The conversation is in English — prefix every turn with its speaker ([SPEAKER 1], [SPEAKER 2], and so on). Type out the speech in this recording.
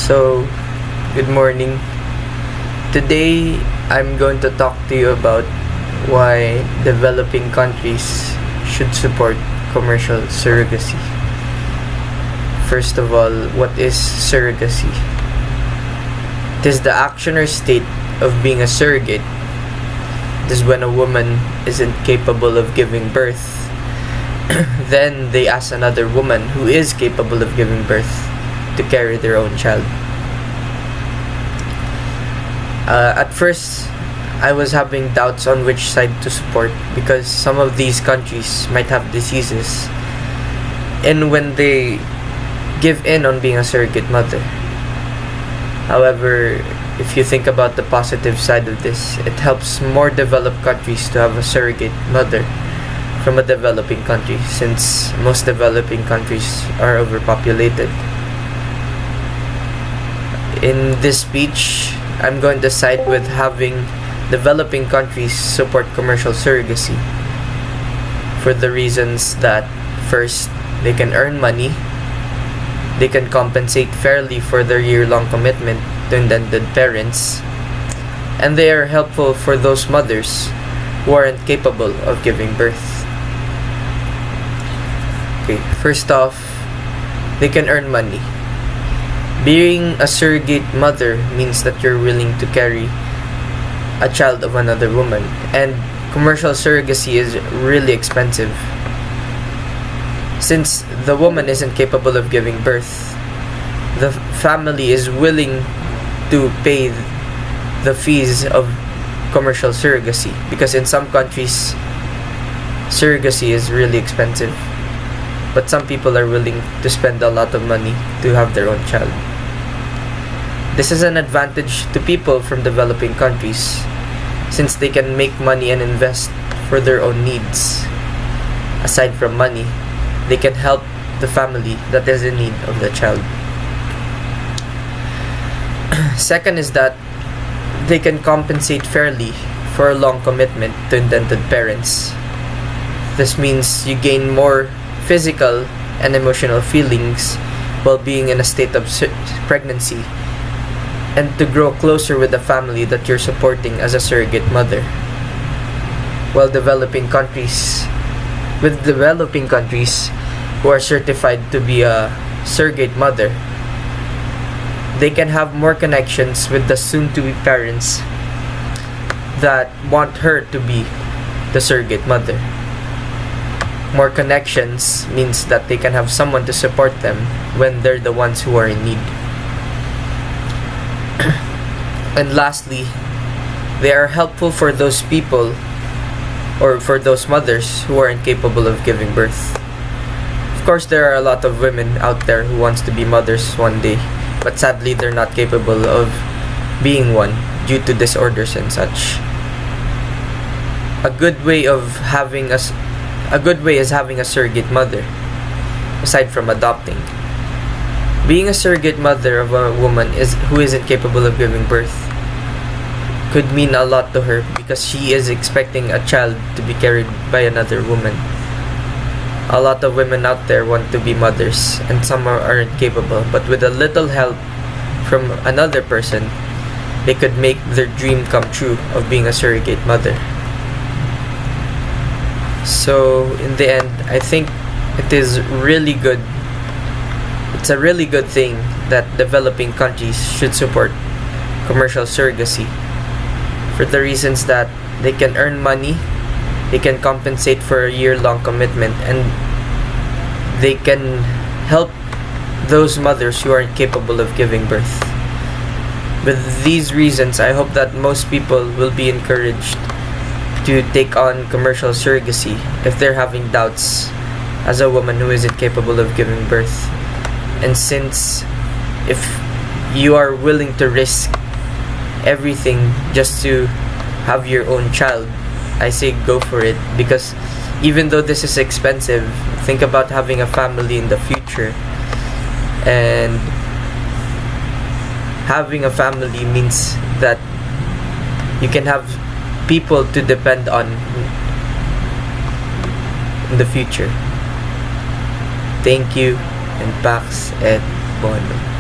[SPEAKER 1] So, good morning. Today, I'm going to talk to you about why developing countries should support commercial surrogacy. First of all, what is surrogacy? It is the action or state of being a surrogate. It is when a woman isn't capable of giving birth. Then they ask another woman who is capable of giving birth to carry their own child. At first, I was having doubts on which side to support because some of these countries might have diseases, and when they give in on being a surrogate mother. However, if you think about the positive side of this, it helps more developed countries to have a surrogate mother from a developing country, since most developing countries are overpopulated. In this speech, I'm going to side with having developing countries support commercial surrogacy for the reasons that, first, they can earn money, they can compensate fairly for their year-long commitment to intended parents, and they are helpful for those mothers who aren't capable of giving birth. Okay, first off, they can earn money. Being a surrogate mother means that you're willing to carry a child of another woman, and commercial surrogacy is really expensive. Since the woman isn't capable of giving birth, the family is willing to pay the fees of commercial surrogacy, because in some countries, surrogacy is really expensive. But some people are willing to spend a lot of money to have their own child. This is an advantage to people from developing countries, since they can make money and invest for their own needs. Aside from money, they can help the family that is in need of the child. Second is that they can compensate fairly for a long commitment to intended parents. This means you gain more physical and emotional feelings while being in a state of pregnancy, and to grow closer with the family that you're supporting as a surrogate mother. While developing countries who are certified to be a surrogate mother, they can have more connections with the soon-to-be parents that want her to be the surrogate mother. More connections means that they can have someone to support them when they're the ones who are in need. And lastly, they are helpful for those people or for those mothers who are incapable of giving birth. Of course, there are a lot of women out there who wants to be mothers one day, but sadly they're not capable of being one due to disorders and such. A good way is having a surrogate mother, aside from adopting. Being a surrogate mother of a woman who isn't capable of giving birth could mean a lot to her, because she is expecting a child to be carried by another woman. A lot of women out there want to be mothers, and some aren't capable, but with a little help from another person, they could make their dream come true of being a surrogate mother. So in the end, I think it's a really good thing that developing countries should support commercial surrogacy, for the reasons that they can earn money, they can compensate for a year-long commitment, and they can help those mothers who aren't capable of giving birth. With these reasons, I hope that most people will be encouraged to take on commercial surrogacy if they're having doubts as a woman who isn't capable of giving birth. And since if you are willing to risk everything just to have your own child, I say go for it, because even though this is expensive, think about having a family in the future, and having a family means that you can have people to depend on in the future. Thank you, and Pax et Bonum.